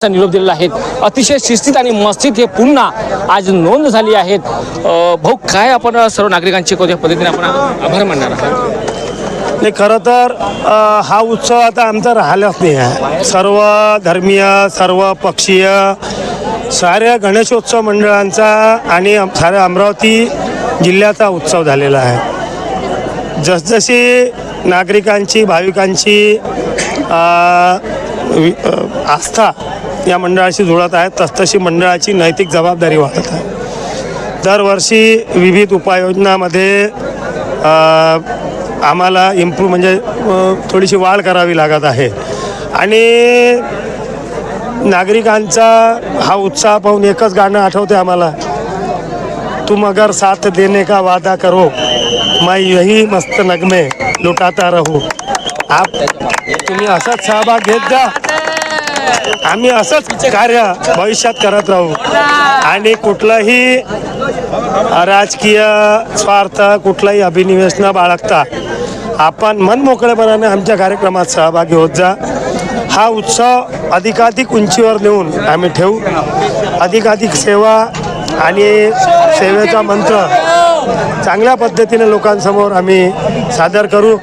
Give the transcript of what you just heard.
निरोप दिलेला आहे। अतिशय शिस्तीत आणि मस्तीत हे पुन्हा आज नोंद झाली आहेत। भाऊ काय आपण सर्व नागरिकांची कोणत्या पद्धतीने आपण आभार मानणार आहात? नाही, खरं तर हा उत्सव आता आमचा राहिलाच नाही आहे। सर्व धर्मीय, सर्व पक्षीय, साऱ्या गणेशोत्सव मंडळांचा आणि साऱ्या अमरावती जिल्ह्याचा उत्सव झालेला आहे। जसजशी नागरिकांची, भाविकांची आस्था या मंडळाशी जुळत आहे, तसतशी मंडळाची नैतिक जबाबदारी वाढत आहे। दरवर्षी विविध उपाययोजनामध्ये आम्हाला इम्प्रूव्ह म्हणजे थोडीशी वाढ करावी लागत आहे आणि नागरिकांचा हा उत्साह पाहून एकच गाणं आठवते आम्हाला, तुम अगर साथ देने का वादा करो मैं यही मस्त नगमे लुटाता रहूं। तुम्ही असाच सहभाग घेत जा, आम्ही असंच कार्य भविष्यात करत राहू आणि कुठलाही राजकीय स्वार्थ, कुठलाही अभिनिवेश न बाळगता आपण मनमोकळेपणाने आमच्या कार्यक्रमात सहभागी होत जा। हा उत्सव अधिकाधिक उंचीवर नेऊन आम्ही ठेवू। अधिकाधिक सेवा आणि सेवेचा मंत्र चांगल्या पद्धतीने लोकांसमोर आम्ही सादर करू।